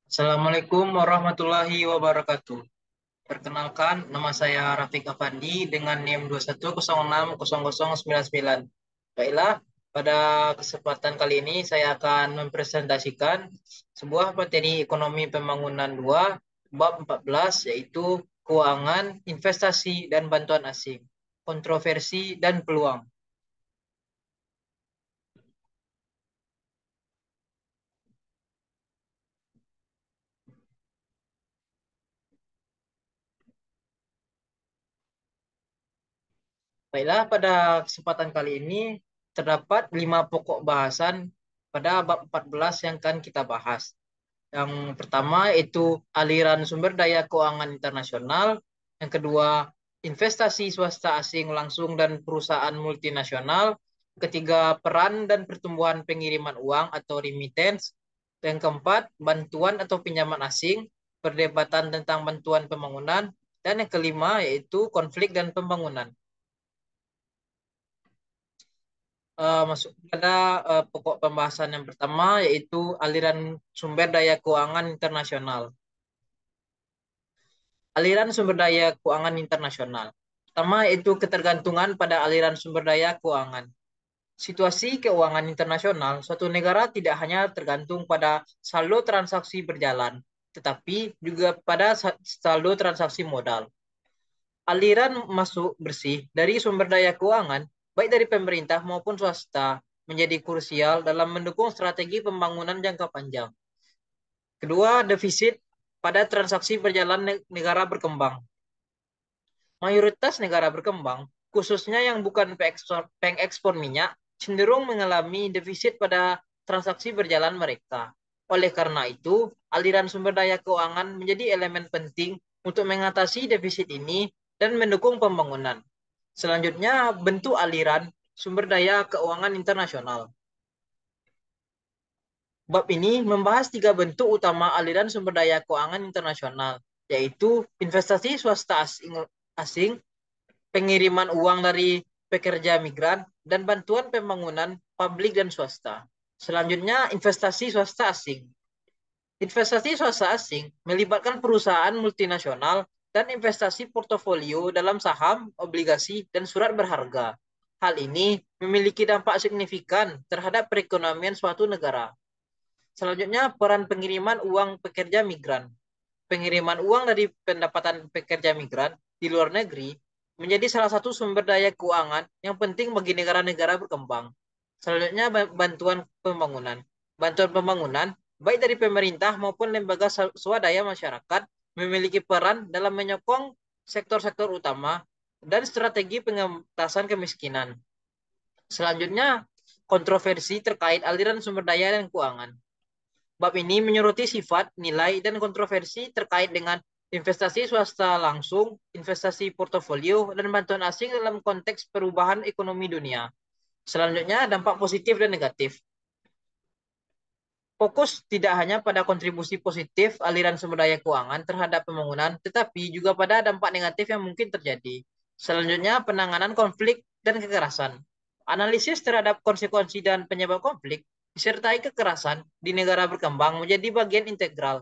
Assalamualaikum warahmatullahi wabarakatuh. Perkenalkan, nama saya Rafiq Afandi dengan NIM 210606099. Baiklah, pada kesempatan kali ini saya akan mempresentasikan sebuah materi ekonomi pembangunan 2 bab 14 yaitu keuangan, investasi, dan bantuan asing, kontroversi dan peluang. Baiklah, pada kesempatan kali ini terdapat 5 pokok bahasan pada bab 14 yang akan kita bahas. Yang pertama itu aliran sumber daya keuangan internasional. Yang kedua, investasi swasta asing langsung dan perusahaan multinasional. Ketiga, peran dan pertumbuhan pengiriman uang atau remittance. Yang keempat, bantuan atau pinjaman asing, perdebatan tentang bantuan pembangunan. Dan yang kelima yaitu konflik dan pembangunan. Masuk pada pokok pembahasan yang pertama yaitu aliran sumber daya keuangan internasional. Aliran sumber daya keuangan internasional. Pertama yaitu ketergantungan pada aliran sumber daya keuangan. Situasi keuangan internasional, suatu negara tidak hanya tergantung pada saldo transaksi berjalan, tetapi juga pada saldo transaksi modal. Aliran masuk bersih dari sumber daya keuangan, baik dari pemerintah maupun swasta, menjadi krusial dalam mendukung strategi pembangunan jangka panjang. Kedua, defisit pada transaksi berjalan negara berkembang. Mayoritas negara berkembang, khususnya yang bukan pengekspor minyak, cenderung mengalami defisit pada transaksi berjalan mereka. Oleh karena itu, aliran sumber daya keuangan menjadi elemen penting untuk mengatasi defisit ini dan mendukung pembangunan. Selanjutnya, bentuk aliran sumber daya keuangan internasional. Bab ini membahas 3 bentuk utama aliran sumber daya keuangan internasional, yaitu investasi swasta asing, pengiriman uang dari pekerja migran, dan bantuan pembangunan publik dan swasta. Selanjutnya, investasi swasta asing. Investasi swasta asing melibatkan perusahaan multinasional dan investasi portofolio dalam saham, obligasi, dan surat berharga. Hal ini memiliki dampak signifikan terhadap perekonomian suatu negara. Selanjutnya, peran pengiriman uang pekerja migran. Pengiriman uang dari pendapatan pekerja migran di luar negeri menjadi salah satu sumber daya keuangan yang penting bagi negara-negara berkembang. Selanjutnya, bantuan pembangunan. Bantuan pembangunan, baik dari pemerintah maupun lembaga swadaya masyarakat, memiliki peran dalam menyokong sektor-sektor utama dan strategi pengentasan kemiskinan. Selanjutnya, kontroversi terkait aliran sumber daya dan keuangan. Bab ini menyoroti sifat, nilai, dan kontroversi terkait dengan investasi swasta langsung, investasi portofolio, dan bantuan asing dalam konteks perubahan ekonomi dunia. Selanjutnya, dampak positif dan negatif. Fokus tidak hanya pada kontribusi positif aliran sumber daya keuangan terhadap pembangunan, tetapi juga pada dampak negatif yang mungkin terjadi. Selanjutnya, penanganan konflik dan kekerasan. Analisis terhadap konsekuensi dan penyebab konflik disertai kekerasan di negara berkembang menjadi bagian integral.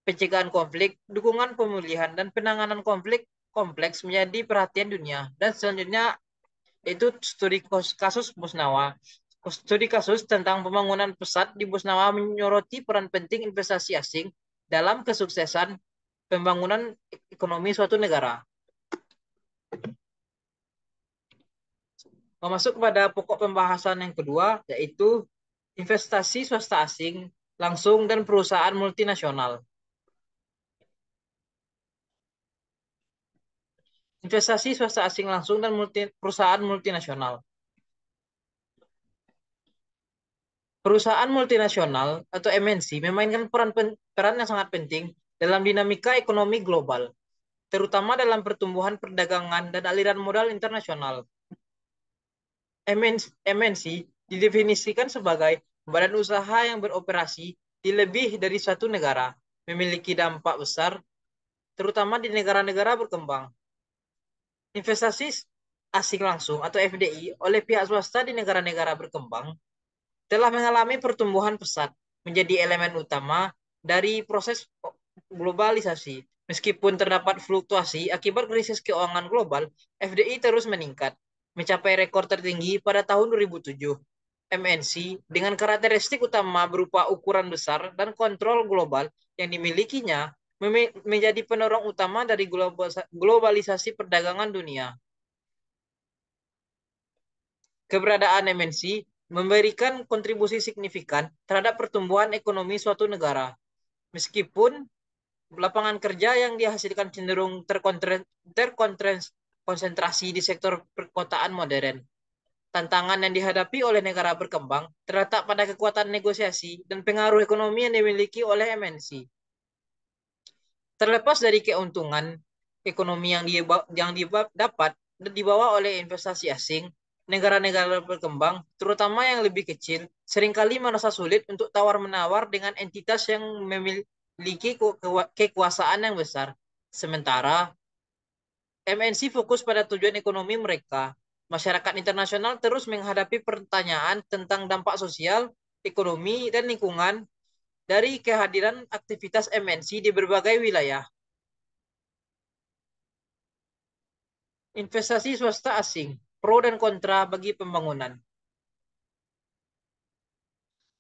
Pencegahan konflik, dukungan pemulihan, dan penanganan konflik kompleks menjadi perhatian dunia. Dan selanjutnya, yaitu studi kasus Busnawa. Studi kasus tentang pembangunan pesat di Busnawa menyoroti peran penting investasi asing dalam kesuksesan pembangunan ekonomi suatu negara. Masuk pada pokok pembahasan yang kedua, yaitu investasi swasta asing langsung dan perusahaan multinasional. Investasi swasta asing langsung dan perusahaan multinasional. Perusahaan multinasional atau MNC memainkan peran yang sangat penting dalam dinamika ekonomi global, terutama dalam pertumbuhan perdagangan dan aliran modal internasional. MNC didefinisikan sebagai badan usaha yang beroperasi di lebih dari satu negara, memiliki dampak besar, terutama di negara-negara berkembang. Investasi asing langsung atau FDI oleh pihak swasta di negara-negara berkembang telah mengalami pertumbuhan pesat menjadi elemen utama dari proses globalisasi. Meskipun terdapat fluktuasi akibat krisis keuangan global, FDI terus meningkat, mencapai rekor tertinggi pada tahun 2007. MNC dengan karakteristik utama berupa ukuran besar dan kontrol global yang dimilikinya menjadi penorong utama dari globalisasi perdagangan dunia. Keberadaan MNC memberikan kontribusi signifikan terhadap pertumbuhan ekonomi suatu negara. Meskipun lapangan kerja yang dihasilkan cenderung terkonsentrasi di sektor perkotaan modern. Tantangan yang dihadapi oleh negara berkembang terletak pada kekuatan negosiasi dan pengaruh ekonomi yang dimiliki oleh MNC. Terlepas dari keuntungan ekonomi yang dapat dibawa oleh investasi asing, negara-negara berkembang, terutama yang lebih kecil, seringkali merasa sulit untuk tawar-menawar dengan entitas yang memiliki kekuasaan yang besar. Sementara MNC fokus pada tujuan ekonomi mereka. Masyarakat internasional terus menghadapi pertanyaan tentang dampak sosial, ekonomi, dan lingkungan dari kehadiran aktivitas MNC di berbagai wilayah. Investasi swasta asing, pro dan kontra bagi pembangunan.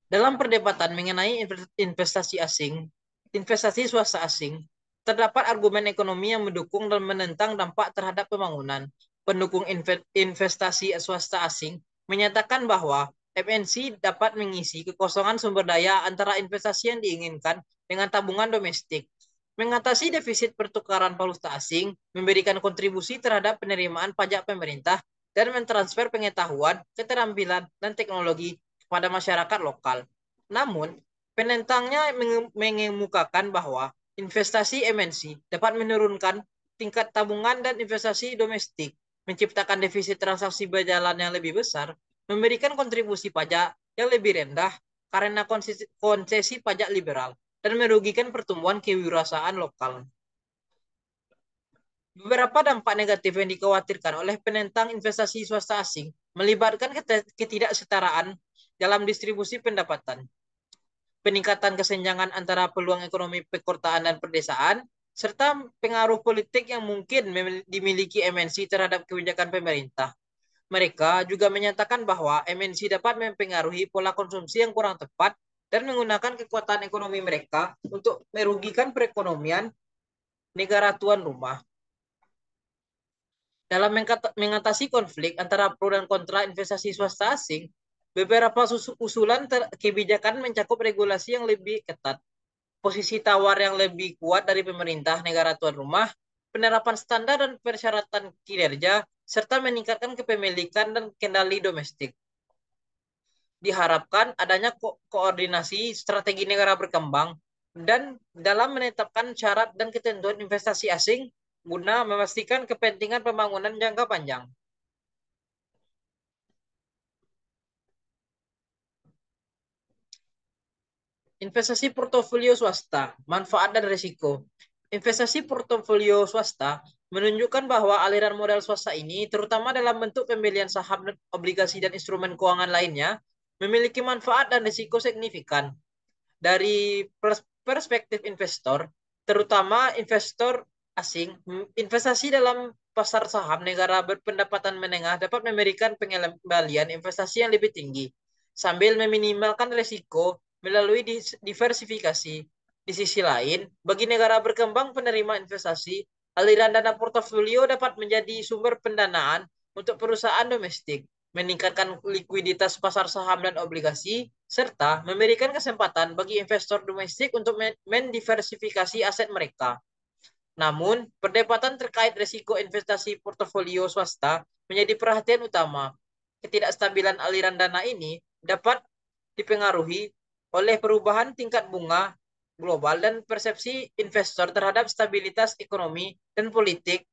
Dalam perdebatan mengenai investasi asing, investasi swasta asing, terdapat argumen ekonomi yang mendukung dan menentang dampak terhadap pembangunan. Pendukung investasi swasta asing menyatakan bahwa MNC dapat mengisi kekosongan sumber daya antara investasi yang diinginkan dengan tabungan domestik. Mengatasi defisit pertukaran valuta asing, memberikan kontribusi terhadap penerimaan pajak pemerintah, dan mentransfer pengetahuan, keterampilan, dan teknologi kepada masyarakat lokal. Namun, penentangnya mengemukakan bahwa investasi MNC dapat menurunkan tingkat tabungan dan investasi domestik, menciptakan defisit transaksi berjalan yang lebih besar, memberikan kontribusi pajak yang lebih rendah karena konsesi pajak liberal, dan merugikan pertumbuhan kewirausahaan lokal. Beberapa dampak negatif yang dikhawatirkan oleh penentang investasi swasta asing melibatkan ketidaksetaraan dalam distribusi pendapatan, peningkatan kesenjangan antara peluang ekonomi perkotaan dan pedesaan, serta pengaruh politik yang mungkin dimiliki MNC terhadap kebijakan pemerintah. Mereka juga menyatakan bahwa MNC dapat mempengaruhi pola konsumsi yang kurang tepat dan menggunakan kekuatan ekonomi mereka untuk merugikan perekonomian negara tuan rumah. Dalam mengatasi konflik antara pro dan kontra investasi swasta asing, beberapa usulan kebijakan mencakup regulasi yang lebih ketat, posisi tawar yang lebih kuat dari pemerintah negara tuan rumah, penerapan standar dan persyaratan kinerja, serta meningkatkan kepemilikan dan kendali domestik. Diharapkan adanya koordinasi strategi negara berkembang dan dalam menetapkan syarat dan ketentuan investasi asing guna memastikan kepentingan pembangunan jangka panjang. Investasi portofolio swasta, manfaat dan risiko. Investasi portofolio swasta menunjukkan bahwa aliran modal swasta ini, terutama dalam bentuk pembelian saham, obligasi, dan instrumen keuangan lainnya, memiliki manfaat dan risiko signifikan. Dari perspektif investor, terutama investor asing, investasi dalam pasar saham negara berpendapatan menengah dapat memberikan pengembalian investasi yang lebih tinggi, sambil meminimalkan risiko melalui diversifikasi. Di sisi lain, bagi negara berkembang penerima investasi, aliran dana portofolio dapat menjadi sumber pendanaan untuk perusahaan domestik, meningkatkan likuiditas pasar saham dan obligasi, serta memberikan kesempatan bagi investor domestik untuk mendiversifikasi aset mereka. Namun, perdebatan terkait risiko investasi portofolio swasta menjadi perhatian utama. Ketidakstabilan aliran dana ini dapat dipengaruhi oleh perubahan tingkat bunga global dan persepsi investor terhadap stabilitas ekonomi dan politik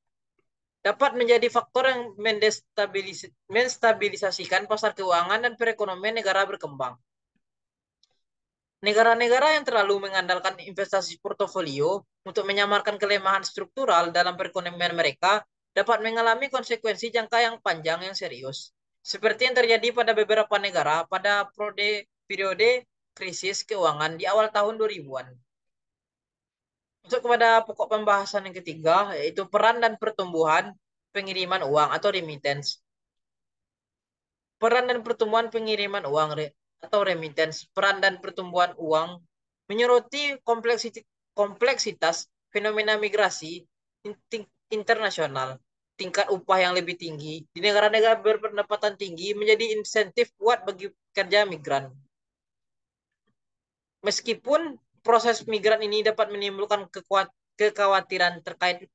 dapat menjadi faktor yang menstabilisasikan pasar keuangan dan perekonomian negara berkembang. Negara-negara yang terlalu mengandalkan investasi portofolio untuk menyamarkan kelemahan struktural dalam perekonomian mereka dapat mengalami konsekuensi jangka yang panjang yang serius. Seperti yang terjadi pada beberapa negara pada periode krisis keuangan di awal tahun 2000-an. Masuk kepada pokok pembahasan yang ketiga, yaitu peran dan pertumbuhan pengiriman uang atau remittance. Peran dan pertumbuhan pengiriman uang atau remittance, peran dan pertumbuhan uang menyoroti kompleksitas fenomena migrasi internasional. Tingkat upah yang lebih tinggi di negara-negara berpendapatan tinggi menjadi insentif kuat bagi pekerja migran. Meskipun proses migran ini dapat menimbulkan kekhawatiran terkait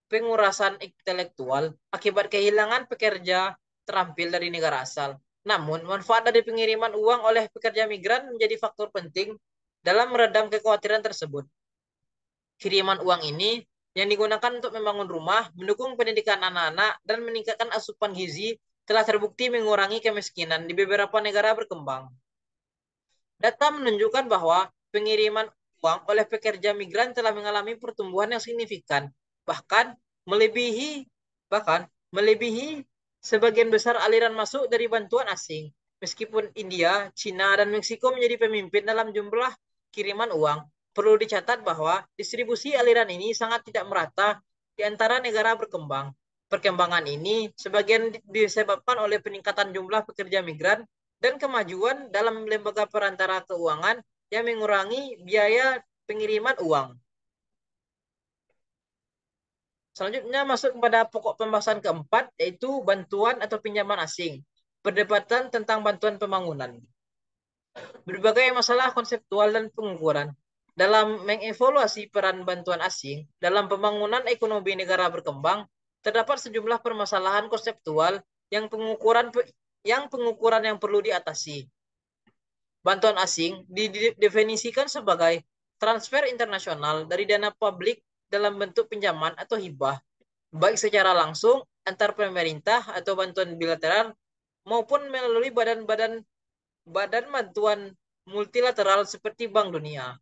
pengurasan intelektual akibat kehilangan pekerja terampil dari negara asal. Namun, manfaat dari pengiriman uang oleh pekerja migran menjadi faktor penting dalam meredam kekhawatiran tersebut. Kiriman uang ini yang digunakan untuk membangun rumah, mendukung pendidikan anak-anak, dan meningkatkan asupan gizi telah terbukti mengurangi kemiskinan di beberapa negara berkembang. Data menunjukkan bahwa pengiriman uang oleh pekerja migran telah mengalami pertumbuhan yang signifikan, bahkan melebihi bahkan melebihi sebagian besar aliran masuk dari bantuan asing. Meskipun India, China, dan Meksiko menjadi pemimpin dalam jumlah kiriman uang, perlu dicatat bahwa distribusi aliran ini sangat tidak merata di antara negara berkembang. Perkembangan ini sebagian disebabkan oleh peningkatan jumlah pekerja migran dan kemajuan dalam lembaga perantara keuangan yang mengurangi biaya pengiriman uang. Selanjutnya masuk kepada pokok pembahasan keempat, yaitu bantuan atau pinjaman asing. Perdebatan tentang bantuan pembangunan. Berbagai masalah konseptual dan pengukuran dalam mengevaluasi peran bantuan asing dalam pembangunan ekonomi negara berkembang, terdapat sejumlah permasalahan konseptual yang pengukuran yang perlu diatasi. Bantuan asing didefinisikan sebagai transfer internasional dari dana publik dalam bentuk pinjaman atau hibah, baik secara langsung antar pemerintah atau bantuan bilateral maupun melalui badan bantuan multilateral seperti Bank Dunia.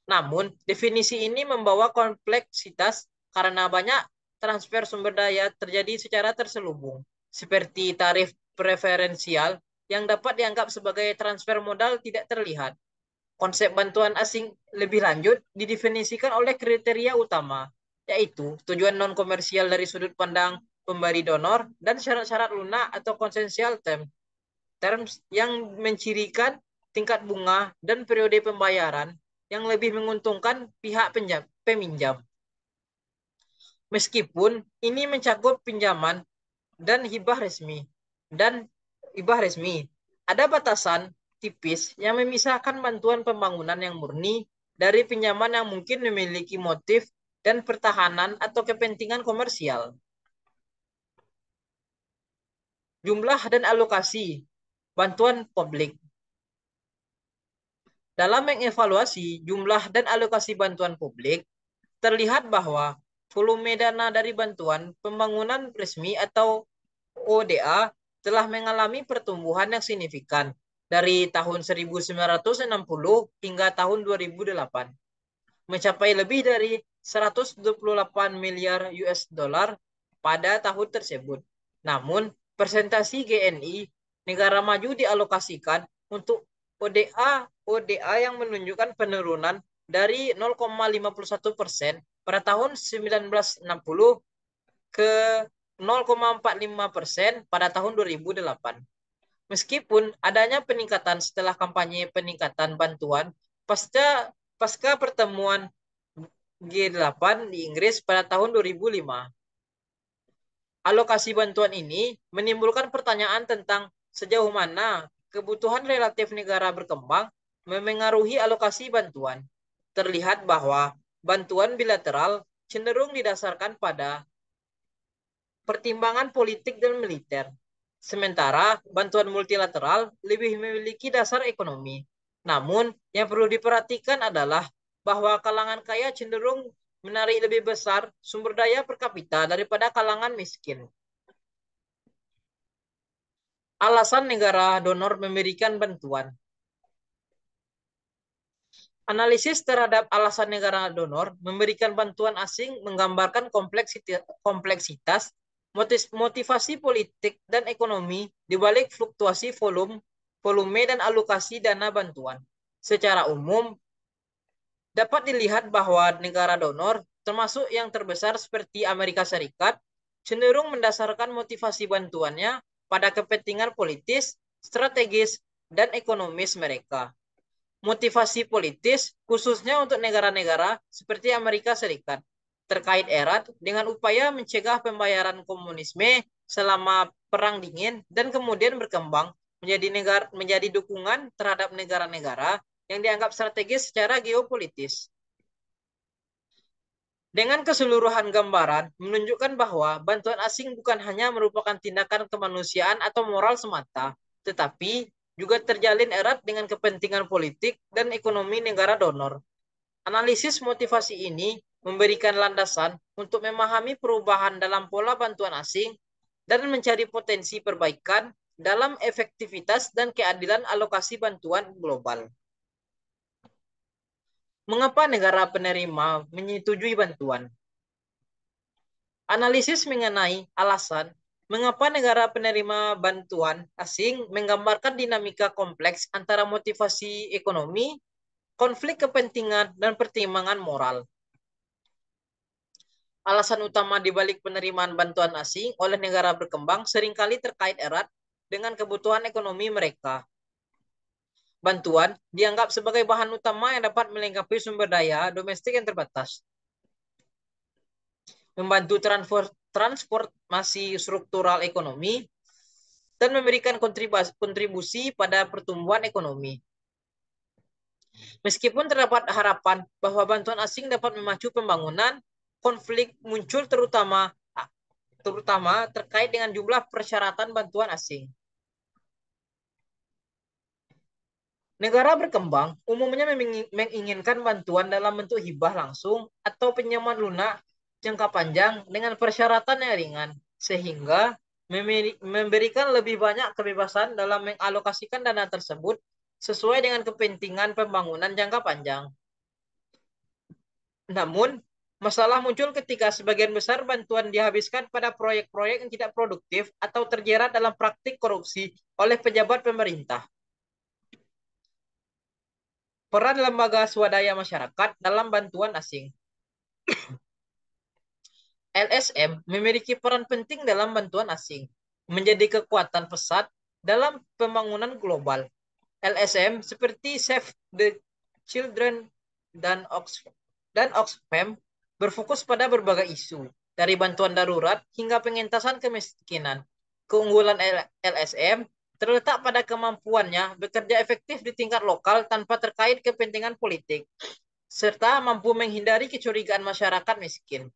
Namun, definisi ini membawa kompleksitas karena banyak transfer sumber daya terjadi secara terselubung, seperti tarif preferensial yang dapat dianggap sebagai transfer modal tidak terlihat. Konsep bantuan asing lebih lanjut didefinisikan oleh kriteria utama, yaitu tujuan non-komersial dari sudut pandang pemberi donor dan syarat-syarat lunak atau consensual terms yang mencirikan tingkat bunga dan periode pembayaran yang lebih menguntungkan pihak peminjam. Meskipun ini mencakup pinjaman dan hibah resmi, ada batasan tipis yang memisahkan bantuan pembangunan yang murni dari pinjaman yang mungkin memiliki motif dan pertahanan atau kepentingan komersial. Jumlah dan alokasi bantuan publik. Dalam mengevaluasi jumlah dan alokasi bantuan publik, terlihat bahwa volume dana dari bantuan pembangunan resmi atau ODA telah mengalami pertumbuhan yang signifikan dari tahun 1960 hingga tahun 2008, mencapai lebih dari 128 miliar US dollar pada tahun tersebut. Namun, persentasi GNI negara maju dialokasikan untuk ODA yang menunjukkan penurunan dari 0,51% pada tahun 1960 ke 0,45% pada tahun 2008. Meskipun adanya peningkatan setelah kampanye peningkatan bantuan pasca pasca pertemuan G8 di Inggris pada tahun 2005. Alokasi bantuan ini menimbulkan pertanyaan tentang sejauh mana kebutuhan relatif negara berkembang memengaruhi alokasi bantuan. Terlihat bahwa bantuan bilateral cenderung didasarkan pada pertimbangan politik dan militer. Sementara bantuan multilateral lebih memiliki dasar ekonomi. Namun, yang perlu diperhatikan adalah bahwa kalangan kaya cenderung menarik lebih besar sumber daya per kapita daripada kalangan miskin. Alasan negara donor memberikan bantuan. Analisis terhadap alasan negara donor memberikan bantuan asing menggambarkan kompleksitas motivasi politik dan ekonomi di balik fluktuasi volume dan alokasi dana bantuan. Secara umum, Dapat dilihat bahwa negara donor, termasuk yang terbesar seperti Amerika Serikat, cenderung mendasarkan motivasi bantuannya pada kepentingan politis, strategis, dan ekonomis mereka. Motivasi politis khususnya untuk negara-negara seperti Amerika Serikat terkait erat dengan upaya mencegah pembayaran komunisme selama Perang Dingin dan kemudian berkembang menjadi dukungan terhadap negara-negara yang dianggap strategis secara geopolitis. Dengan keseluruhan gambaran menunjukkan bahwa bantuan asing bukan hanya merupakan tindakan kemanusiaan atau moral semata, tetapi juga terjalin erat dengan kepentingan politik dan ekonomi negara donor. Analisis motivasi ini memberikan landasan untuk memahami perubahan dalam pola bantuan asing dan mencari potensi perbaikan dalam efektivitas dan keadilan alokasi bantuan global. Mengapa negara penerima menyetujui bantuan? Analisis mengenai alasan mengapa negara penerima bantuan asing menggambarkan dinamika kompleks antara motivasi ekonomi, konflik kepentingan, dan pertimbangan moral. Alasan utama di balik penerimaan bantuan asing oleh negara berkembang seringkali terkait erat dengan kebutuhan ekonomi mereka. Bantuan dianggap sebagai bahan utama yang dapat melengkapi sumber daya domestik yang terbatas, membantu transformasi struktural ekonomi, dan memberikan kontribusi pada pertumbuhan ekonomi. Meskipun terdapat harapan bahwa bantuan asing dapat memacu pembangunan, konflik muncul terutama terkait dengan jumlah persyaratan bantuan asing. Negara berkembang umumnya menginginkan bantuan dalam bentuk hibah langsung atau pinjaman lunak jangka panjang dengan persyaratan yang ringan, sehingga memberikan lebih banyak kebebasan dalam mengalokasikan dana tersebut sesuai dengan kepentingan pembangunan jangka panjang. Namun, masalah muncul ketika sebagian besar bantuan dihabiskan pada proyek-proyek yang tidak produktif atau terjerat dalam praktik korupsi oleh pejabat pemerintah. Peran lembaga swadaya masyarakat dalam bantuan asing. LSM memiliki peran penting dalam bantuan asing, menjadi kekuatan pesat dalam pembangunan global. LSM seperti Save the Children dan Oxfam berfokus pada berbagai isu, dari bantuan darurat hingga pengentasan kemiskinan. Keunggulan LSM terletak pada kemampuannya bekerja efektif di tingkat lokal tanpa terkait kepentingan politik, serta mampu menghindari kecurigaan masyarakat miskin.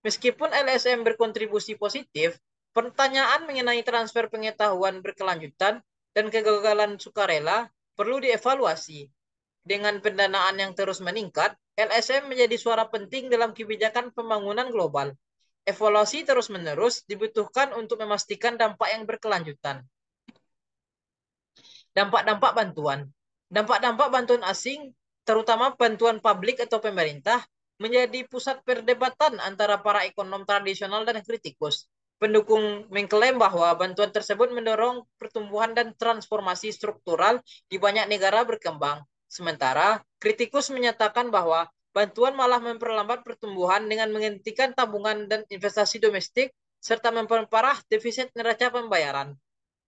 Meskipun LSM berkontribusi positif, pertanyaan mengenai transfer pengetahuan berkelanjutan dan kegagalan sukarela perlu dievaluasi. Dengan pendanaan yang terus meningkat, LSM menjadi suara penting dalam kebijakan pembangunan global. Evaluasi terus-menerus dibutuhkan untuk memastikan dampak yang berkelanjutan. Dampak-dampak bantuan. Dampak-dampak bantuan asing, terutama bantuan publik atau pemerintah, menjadi pusat perdebatan antara para ekonom tradisional dan kritikus. Pendukung mengklaim bahwa bantuan tersebut mendorong pertumbuhan dan transformasi struktural di banyak negara berkembang. Sementara, kritikus menyatakan bahwa bantuan malah memperlambat pertumbuhan dengan menghentikan tabungan dan investasi domestik serta memperparah defisit neraca pembayaran.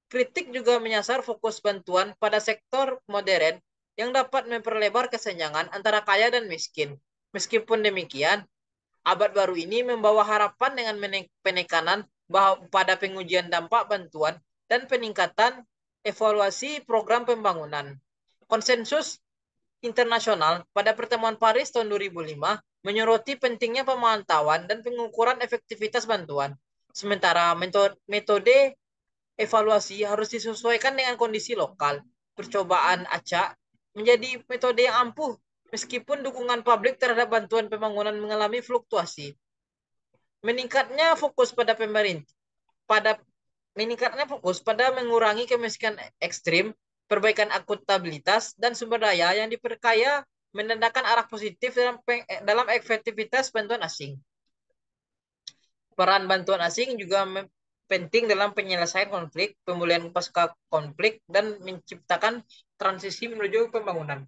Kritik juga menyasar fokus bantuan pada sektor modern yang dapat memperlebar kesenjangan antara kaya dan miskin. Meskipun demikian, abad baru ini membawa harapan dengan penekanan pada pengujian dampak bantuan dan peningkatan evaluasi program pembangunan. Konsensus internasional pada pertemuan Paris tahun 2005 menyoroti pentingnya pemantauan dan pengukuran efektivitas bantuan. Sementara metode evaluasi harus disesuaikan dengan kondisi lokal. Percobaan acak menjadi metode yang ampuh meskipun dukungan publik terhadap bantuan pembangunan mengalami fluktuasi. Meningkatnya fokus pada pemerintah pada meningkatnya fokus pada mengurangi kemiskinan ekstrim, perbaikan akuntabilitas dan sumber daya yang diperkaya menandakan arah positif dalam efektivitas bantuan asing. Peran bantuan asing juga penting dalam penyelesaian konflik, pemulihan pasca konflik, dan menciptakan transisi menuju pembangunan.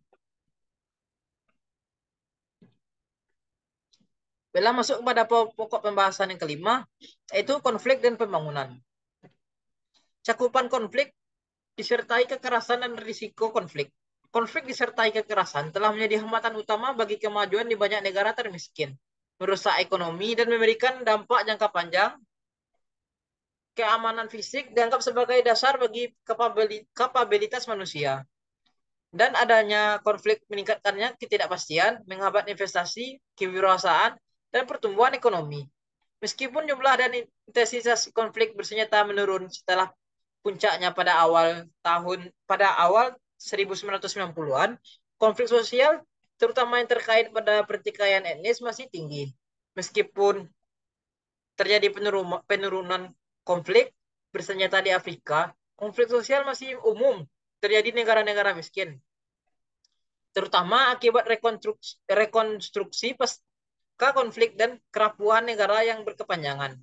Bila masuk pada pokok pembahasan yang kelima, yaitu konflik dan pembangunan. Cakupan konflik disertai kekerasan dan risiko konflik. Konflik disertai kekerasan telah menjadi hambatan utama bagi kemajuan di banyak negara termiskin, merusak ekonomi dan memberikan dampak jangka panjang. Keamanan fisik dianggap sebagai dasar bagi kapabilitas manusia. Dan adanya konflik meningkatkannya ketidakpastian, menghambat investasi, kewirausahaan, dan pertumbuhan ekonomi. Meskipun jumlah dan intensitas konflik bersenjata menurun setelah puncaknya pada awal 1990-an, konflik sosial terutama yang terkait pada pertikaian etnis masih tinggi. Meskipun terjadi penurunan konflik bersenjata di Afrika, konflik sosial masih umum terjadi di negara-negara miskin, terutama akibat rekonstruksi pasca konflik dan kerapuhan negara yang berkepanjangan.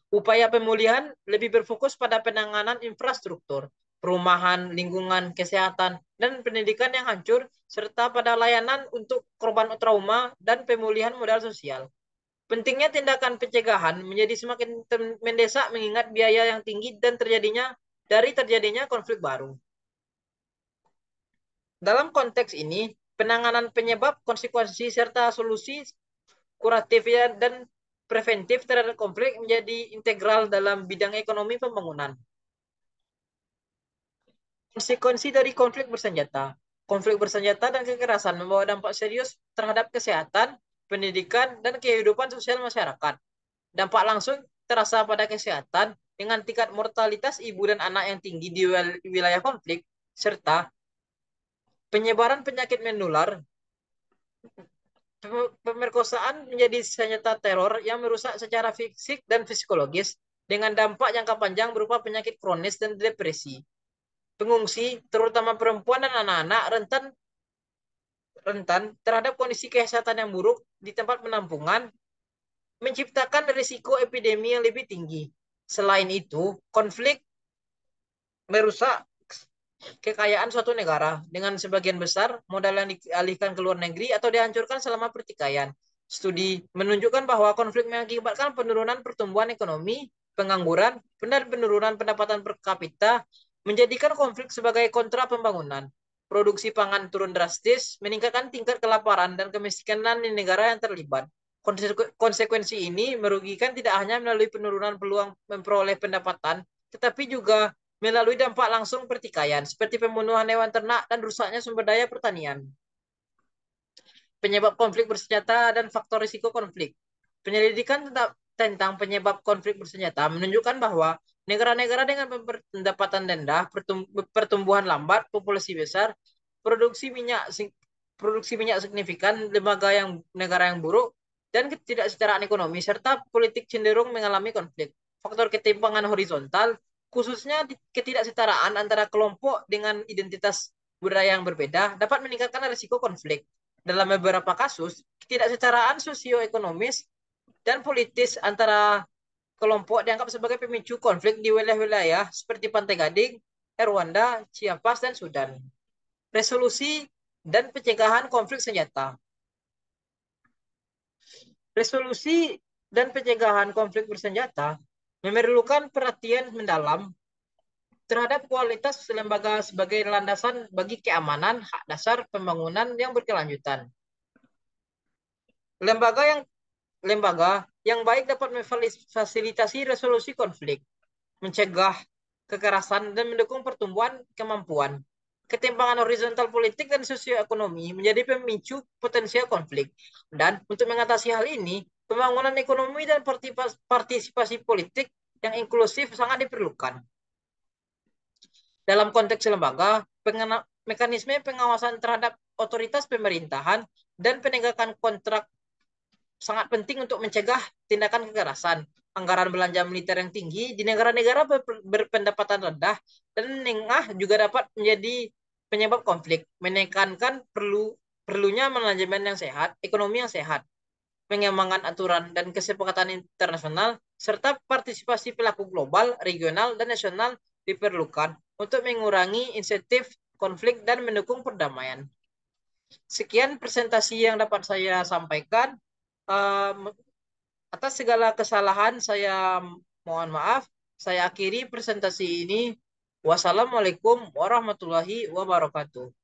Upaya pemulihan lebih berfokus pada penanganan infrastruktur, perumahan, lingkungan, kesehatan, dan pendidikan yang hancur, serta pada layanan untuk korban trauma dan pemulihan modal sosial. Pentingnya tindakan pencegahan menjadi semakin mendesak mengingat biaya yang tinggi dan terjadinya konflik baru. Dalam konteks ini, penanganan penyebab, konsekuensi, serta solusi kuratif dan preventif terhadap konflik menjadi integral dalam bidang ekonomi pembangunan. Konsekuensi dari konflik bersenjata. Konflik bersenjata dan kekerasan membawa dampak serius terhadap kesehatan, pendidikan, dan kehidupan sosial masyarakat. Dampak langsung terasa pada kesehatan dengan tingkat mortalitas ibu dan anak yang tinggi di wilayah konflik, serta penyebaran penyakit menular. Pemerkosaan menjadi senjata teror yang merusak secara fisik dan psikologis dengan dampak jangka panjang berupa penyakit kronis dan depresi. Pengungsi, terutama perempuan dan anak-anak, rentan terhadap kondisi kesehatan yang buruk di tempat penampungan, menciptakan risiko epidemi yang lebih tinggi. Selain itu, konflik merusak kekayaan suatu negara dengan sebagian besar modal yang dialihkan ke luar negeri atau dihancurkan selama pertikaian. Studi menunjukkan bahwa konflik mengakibatkan penurunan pertumbuhan ekonomi, pengangguran, dan penurunan pendapatan per kapita, menjadikan konflik sebagai kontra pembangunan. Produksi pangan turun drastis, meningkatkan tingkat kelaparan dan kemiskinan di negara yang terlibat. Konsekuensi ini merugikan tidak hanya melalui penurunan peluang memperoleh pendapatan, tetapi juga melalui dampak langsung pertikaian, seperti pembunuhan hewan ternak dan rusaknya sumber daya pertanian. Penyebab konflik bersenjata dan faktor risiko konflik. Penyelidikan tentang penyebab konflik bersenjata menunjukkan bahwa negara-negara dengan pendapatan rendah, pertumbuhan lambat, populasi besar, produksi minyak signifikan, negara yang buruk, dan ketidaksetaraan ekonomi, serta politik cenderung mengalami konflik. Faktor ketimpangan horizontal, khususnya ketidaksetaraan antara kelompok dengan identitas budaya yang berbeda, dapat meningkatkan risiko konflik. Dalam beberapa kasus, ketidaksetaraan sosioekonomis dan politis antara kelompok dianggap sebagai pemicu konflik di wilayah-wilayah seperti Pantai Gading, Rwanda, Chiapas, dan Sudan. Resolusi dan pencegahan konflik senjata. Resolusi dan pencegahan konflik bersenjata memerlukan perhatian mendalam terhadap kualitas lembaga sebagai landasan bagi keamanan, hak dasar, pembangunan yang berkelanjutan. Lembaga yang baik dapat memfasilitasi resolusi konflik, mencegah kekerasan, dan mendukung pertumbuhan kemampuan. Ketimpangan horizontal politik dan sosioekonomi menjadi pemicu potensial konflik. Dan untuk mengatasi hal ini, pembangunan ekonomi dan partisipasi politik yang inklusif sangat diperlukan. Dalam konteks lembaga, mekanisme pengawasan terhadap otoritas pemerintahan dan penegakan kontrak sangat penting untuk mencegah tindakan kekerasan. Anggaran belanja militer yang tinggi di negara-negara berpendapatan rendah dan menengah juga dapat menjadi penyebab konflik, menekankan perlunya manajemen yang sehat, ekonomi yang sehat, pengembangan aturan dan kesepakatan internasional, serta partisipasi pelaku global, regional, dan nasional diperlukan untuk mengurangi insentif konflik dan mendukung perdamaian. Sekian presentasi yang dapat saya sampaikan. Um, Atas segala kesalahan saya mohon maaf. Saya akhiri presentasi ini. Wassalamualaikum warahmatullahi wabarakatuh.